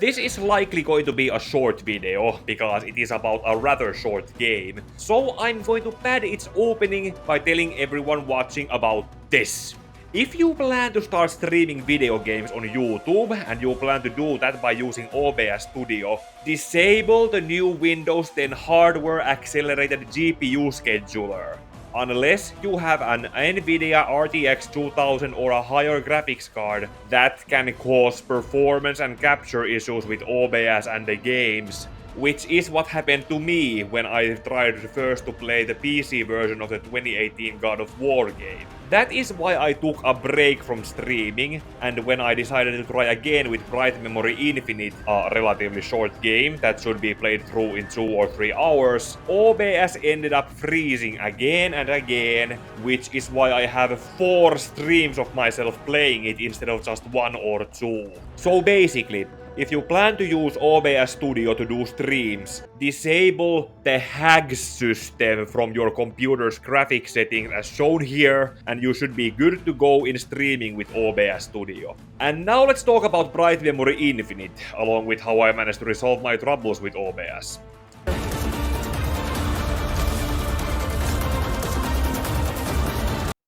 This is likely going to be a short video, because it is about a rather short game, so I'm going to pad its opening by telling everyone watching about this. If you plan to start streaming video games on YouTube, and you plan to do that by using OBS Studio, disable the new Windows 10 hardware accelerated GPU scheduler. Unless you have an Nvidia RTX 2000 or a higher graphics card that can cause performance and capture issues with OBS and the games, which is what happened to me when I tried first to play the PC version of the 2018 God of War game. That is why I took a break from streaming, and when I decided to try again with Bright Memory Infinite, a relatively short game that should be played through in 2 or 3 hours, OBS ended up freezing again and again, which is why I have 4 streams of myself playing it instead of just 1 or 2. So basically, if you plan to use OBS Studio to do streams, disable the HAG system from your computer's graphics settings as shown here, and you should be good to go in streaming with OBS Studio. And now let's talk about Bright Memory Infinite, along with how I managed to resolve my troubles with OBS.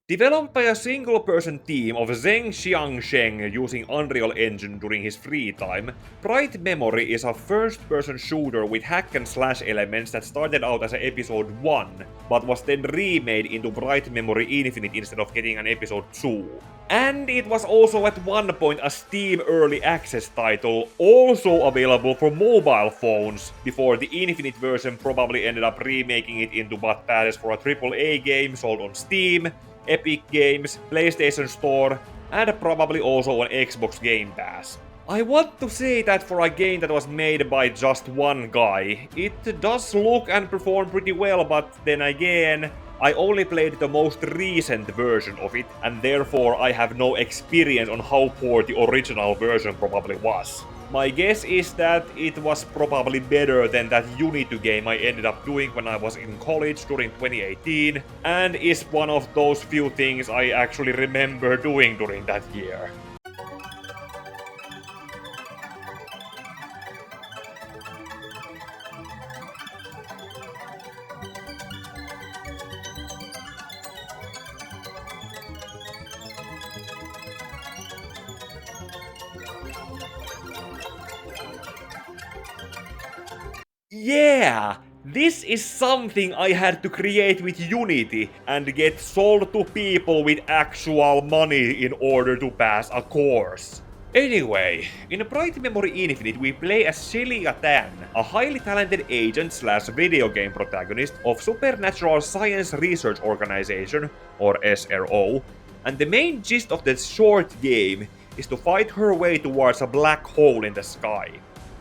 Developed by a single-person team of Zheng Xiangsheng using Unreal Engine during his free time, Bright Memory is a first-person shooter with hack-and-slash elements that started out as an episode 1, but was then remade into Bright Memory Infinite instead of getting an episode 2. And it was also at one point a Steam Early Access title, also available for mobile phones, before the Infinite version probably ended up remaking it into what passes for a AAA game sold on Steam, Epic Games, PlayStation Store, and probably also on Xbox Game Pass. I want to say that for a game that was made by just one guy, it does look and perform pretty well, but then again, I only played the most recent version of it, and therefore I have no experience on how poor the original version probably was. My guess is that it was probably better than that Unity game I ended up doing when I was in college during 2018, and is one of those few things I actually remember doing during that year. Yeah! This is something I had to create with Unity and get sold to people with actual money in order to pass a course. Anyway, in Bright Memory Infinite we play as Shelia, a highly talented agent slash video game protagonist of Supernatural Science Research Organization, or SRO, and the main gist of the short game is to fight her way towards a black hole in the sky.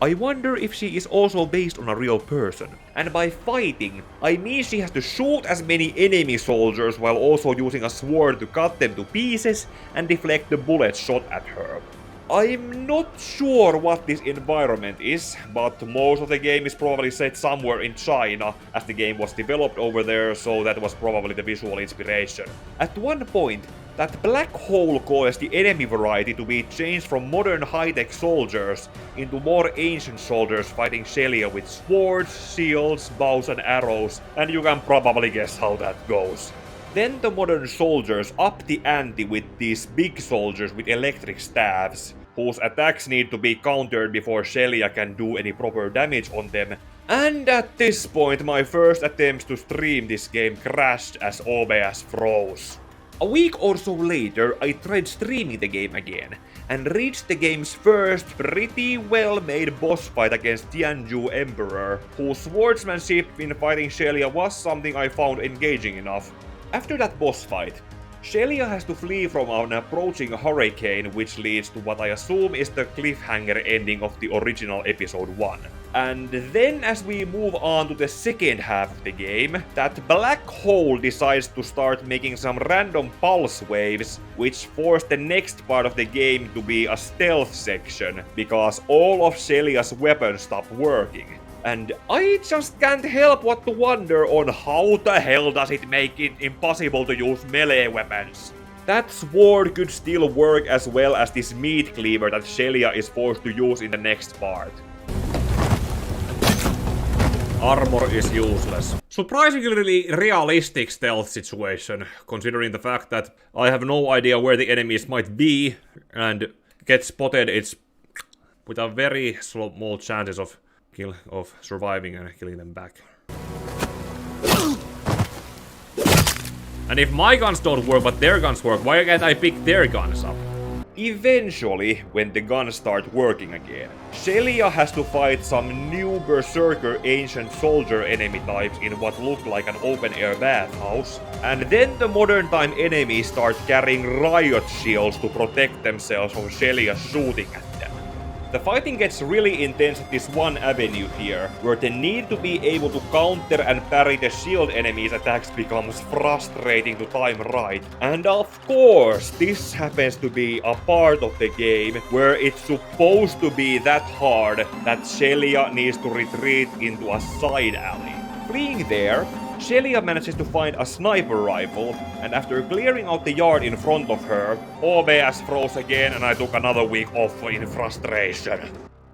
I wonder if she is also based on a real person. And by fighting, I mean she has to shoot as many enemy soldiers while also using a sword to cut them to pieces and deflect the bullets shot at her. I'm not sure what this environment is, but most of the game is probably set somewhere in China, as the game was developed over there, so that was probably the visual inspiration. At one point, that black hole caused the enemy variety to be changed from modern high-tech soldiers into more ancient soldiers fighting Shelia with swords, shields, bows and arrows, and you can probably guess how that goes. Then the modern soldiers up the ante with these big soldiers with electric staffs, whose attacks need to be countered before Shelia can do any proper damage on them. And at this point my first attempts to stream this game crashed as OBS froze. A week or so later, I tried streaming the game again, and reached the game's first pretty well made boss fight against Tianju Emperor, whose swordsmanship in fighting Shelia was something I found engaging enough. After that boss fight, Shelia has to flee from an approaching hurricane, which leads to what I assume is the cliffhanger ending of the original episode 1. And then as we move on to the second half of the game, that black hole decides to start making some random pulse waves, which force the next part of the game to be a stealth section, because all of Shelia's weapons stop working. And I just can't help but to wonder on how the hell does it make it impossible to use melee weapons. That sword could still work as well as this meat cleaver that Shelia is forced to use in the next part. Armor is useless. Surprisingly realistic stealth situation, considering the fact that I have no idea where the enemies might be, and get spotted, it's with a very small chances of surviving and killing them back. And if my guns don't work but their guns work, why can't I pick their guns up? Eventually, when the guns start working again, Shelia has to fight some new berserker ancient soldier enemy types in what looked like an open-air bathhouse, and then the modern time enemies start carrying riot shields to protect themselves from Shelia shooting at them. The fighting gets really intense at this one avenue here, where the need to be able to counter and parry the shield enemies' attacks becomes frustrating to time right. And of course, this happens to be a part of the game where it's supposed to be that hard that Shelia needs to retreat into a side alley. Fleeing there, Shelia manages to find a sniper rifle, and after clearing out the yard in front of her, OBS froze again and I took another week off in frustration.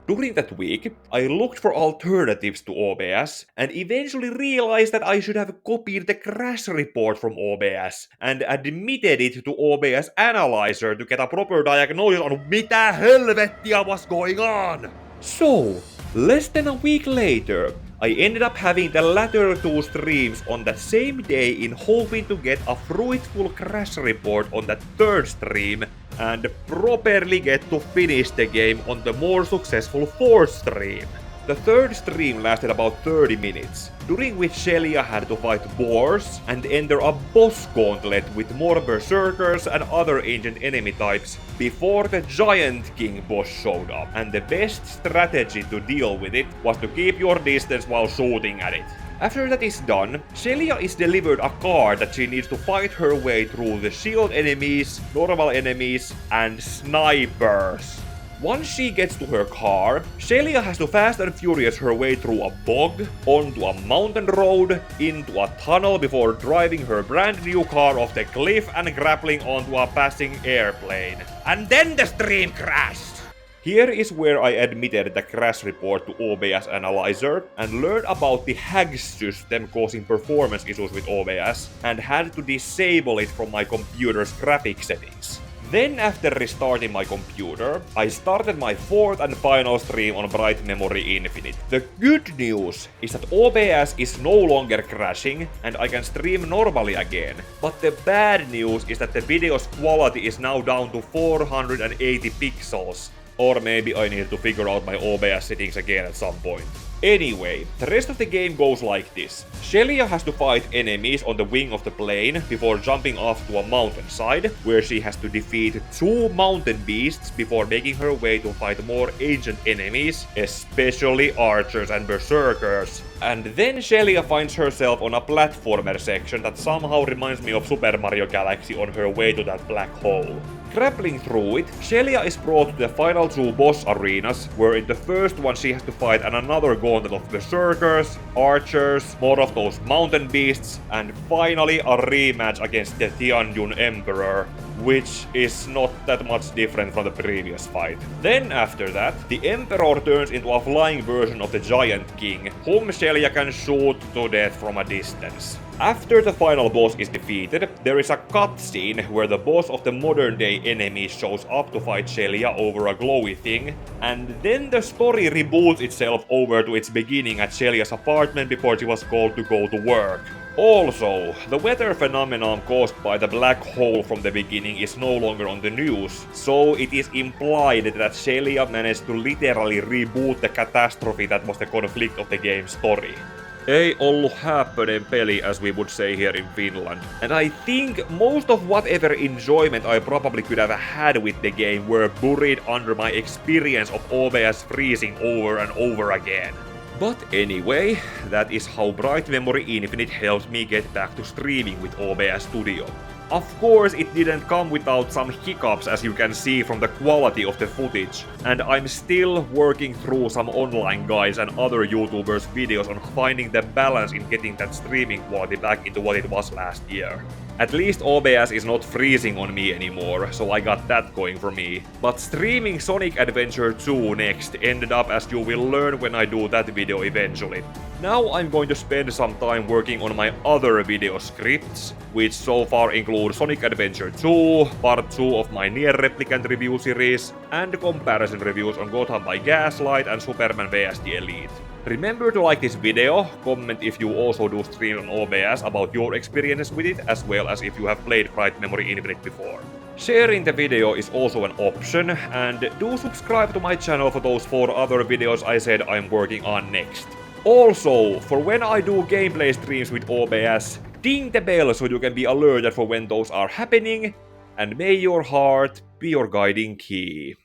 During that week, I looked for alternatives to OBS, and eventually realized that I should have copied the crash report from OBS, and admitted it to OBS Analyzer to get a proper diagnosis on mitä helvettiä was going on! So, less than a week later, I ended up having the latter two streams on that same day in hoping to get a fruitful crash report on that third stream and properly get to finish the game on the more successful fourth stream. The third stream lasted about 30 minutes, during which Shelia had to fight boars and enter a boss gauntlet with more berserkers and other ancient enemy types before the Giant King boss showed up, and the best strategy to deal with it was to keep your distance while shooting at it. After that is done, Shelia is delivered a card that she needs to fight her way through the shield enemies, normal enemies, and snipers. Once she gets to her car, Shelia has to fast and furious her way through a bog, onto a mountain road, into a tunnel before driving her brand new car off the cliff and grappling onto a passing airplane. And then the stream crashed! Here is where I admitted the crash report to OBS Analyzer and learned about the HAG system causing performance issues with OBS and had to disable it from my computer's graphics settings. Then after restarting my computer, I started my fourth and final stream on Bright Memory Infinite. The good news is that OBS is no longer crashing and I can stream normally again. But the bad news is that the video's quality is now down to 480 pixels. Or maybe I need to figure out my OBS settings again at some point. Anyway, the rest of the game goes like this. Shelia has to fight enemies on the wing of the plane before jumping off to a mountainside, where she has to defeat 2 mountain beasts before making her way to fight more ancient enemies, especially archers and berserkers. And then Shelia finds herself on a platformer section that somehow reminds me of Super Mario Galaxy on her way to that black hole. Grappling through it, Shelia is brought to the final 2 boss arenas, where in the first one she has to fight another gauntlet of berserkers, archers, more of those mountain beasts, and finally a rematch against the Tianjun Emperor, which is not that much different from the previous fight. Then after that, the Emperor turns into a flying version of the Giant King, whom Shelia can shoot to death from a distance. After the final boss is defeated, there is a cutscene where the boss of the modern day enemy shows up to fight Shelia over a glowy thing, and then the story reboots itself over to its beginning at Shelia's apartment before she was called to go to work. Also, the weather phenomenon caused by the black hole from the beginning is no longer on the news, so it is implied that Shelia managed to literally reboot the catastrophe that was the conflict of the game's story. Ei ollut hääppöinen peli, as we would say here in Finland. And I think most of whatever enjoyment I probably could have had with the game were buried under my experience of OBS freezing over and over again. But anyway, that is how Bright Memory Infinite helped me get back to streaming with OBS Studio. Of course, it didn't come without some hiccups, as you can see from the quality of the footage, and I'm still working through some online guides and other YouTubers' videos on finding the balance in getting that streaming quality back into what it was last year. At least OBS is not freezing on me anymore, so I got that going for me. But streaming Sonic Adventure 2 next ended up as you will learn when I do that video eventually. Now I'm going to spend some time working on my other video scripts, which so far include Sonic Adventure 2, part 2 of my Nier Replicant review series, and comparison reviews on Gotham by Gaslight and Superman vs the Elite. Remember to like this video, comment if you also do streams on OBS about your experiences with it, as well as if you have played Bright Memory Infinite before. Sharing the video is also an option, and do subscribe to my channel for those 4 other videos I said I'm working on next. Also, for when I do gameplay streams with OBS, ding the bell so you can be alerted for when those are happening, and may your heart be your guiding key.